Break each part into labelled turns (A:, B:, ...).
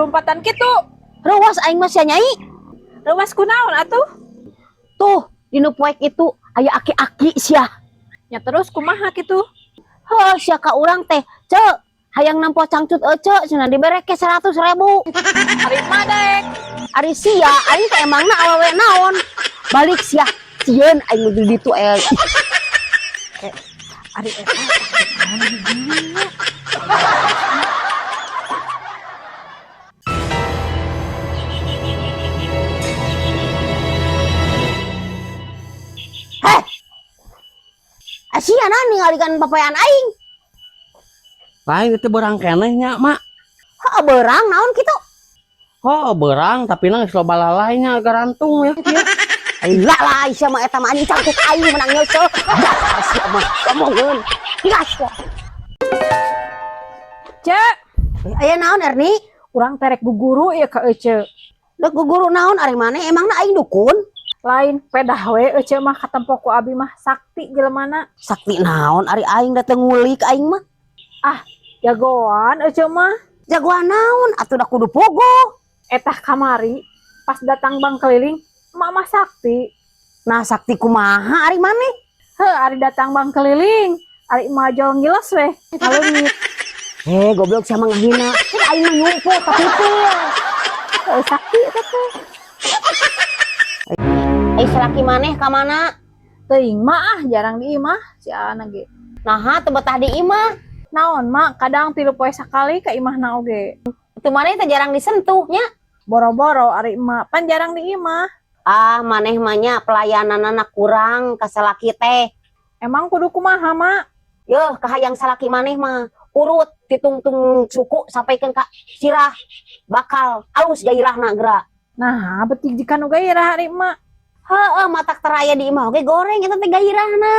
A: lompatan gitu.
B: Ruas aing mah sia Nyai.
A: Ruas kunaon atuh?
B: Tuh, dinu poek itu aya aki-aki sia.
A: Ya terus kumaha gitu?
B: Heuh, sia ka urang teh, cek, hayang nampo cangcut ece cenah dibereke 100.000.
A: Ari madek.
B: Ari sia, aing teh emangna awewe naon? Balik sia, sieun aing nu di ditu
A: Ari eta.
B: Asia na ningalikeun papayan aing.
C: Lain itu berang keneh nya mak.
B: Heuh, beurang naon kitu?
C: Oh berang tapi nang geus loba lalainya garantung ya.
B: Lah lah Aisyah mah eta mah anjing cangkuk aing menang nyeuseul. Dasar sia mah ngomongkeun. Gas.
A: Cek,
B: Aya naon Erni?
A: urang terek guguru ya ka ece.
B: Dek guru naon ari maneh emangna aing dukun?
A: Lain pedah we ece mah katempo ku abi mah sakti jelemana.
B: Sakti naon ari aing dateng ngulik aing mah.
A: Jagoan ece mah.
B: Jagoan naon atuh da kudu pogo.
A: Etah kamari pas datang bang keliling mama sakti.
B: Nah sakti kumaha ari maneh?
A: Ari datang bang keliling, ari majol ngilas weh. Kalengit.
B: Goblok sama ngahina. Aing mah nyumpo kapipil.
A: Sakti eta teh.
B: Salaki maneh ka mana?
A: Teuing mah jarang di imah si Ana ge.
B: Naha teu betah di imah.
A: Naon mak kadang 3 poe sakali ka imahna oge.
B: Itu maneh teh jarang disentuh nya.
A: Boro-boro ari emak pan jarang di imah.
B: Maneh mah nya pelayananna kurang ka salaki teh.
A: Emang kudu kumaha mak?
B: Yeuh kahayang salaki maneh mah urut ditungtung suku sampaikan ka sirah bakal alus gairahna geura.
A: Nah, betik jika nu gairah ari emak.
B: Heeh, matak teraya di imah oge goreng eta teh gairahna.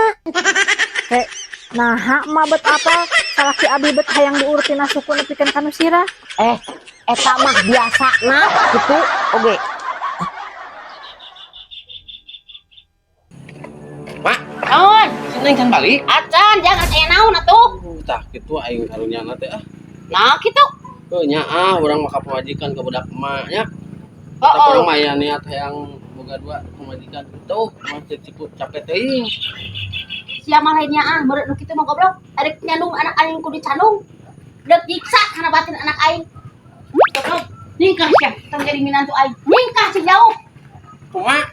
A: Nah, emak bet apa? Salaki abi bet hayang diurutina suku nepikeun ka nu sirah.
B: Eta mah biasana gitu oge.
C: Mak,
B: Naon?
C: sini kan balik.
B: Acan jangan aya naon atuh.
C: Tah kitu aing karunyana teh
B: Nah kitu.
C: Heuh nya urang mah pamajikan ka budak emak nya.
B: Oh,
C: Urang mah aya niat hayang boga dua pamajikan kitu, mah cipu capek teuing.
B: Sia mah lainnya meureun nu kitu mah goblok. Arek nyandung anak aing kudu canung. Deuk nyiksa kana batin anak aing. Goblok. Ningkah sia, tong jadi minantu aing. Ningkah cik jauh.
C: Kumaha?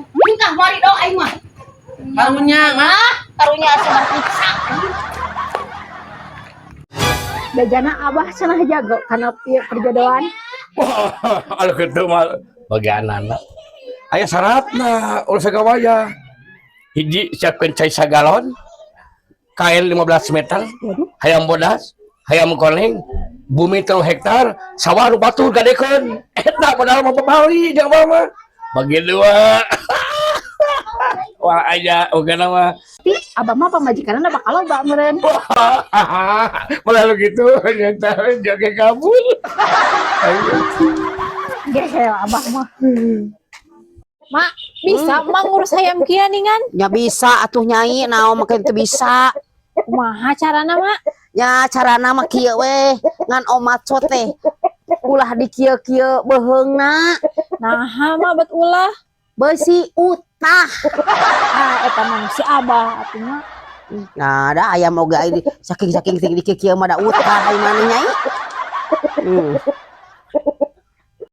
B: Ningkah mari do aing mah.
C: Karunya mah.
B: Karunya sebar nyiksa.
A: Bejana abah cenah jago kana perjodohan.
D: Kalau gitu mah bagianana. Aya syaratna urus gawaya. Hiji siapkeun cai sagalon. Kail 15 meter. Hayam bodas, hayam koneng, bumi 3 hektar, sawah nu batur gadekeun. Eta padahal mah pabali jeung mah. Bagi 2. Wah aja ogana mah.
A: Tapi abah mah pamajikanna bakal loba meureun.
D: Malah gitu nyata joge kabul.
A: Gehe abah mah. Mak, bisa mak ngurus hayam kieu ningan?
B: Nya bisa atuh Nyai, naon makin teu bisa.
A: Kumaha carana mak?
B: Nya carana mah kieu we, ngan omatso teh. Ulah di kieu-kieu beheungna.
A: Nah, mah bet ulah.
B: Beusi utah.
A: Eta mah si abah atuh mah.
B: Nah, da ayam oge saking-saking di kieu mah da utah ai maneh Nyai.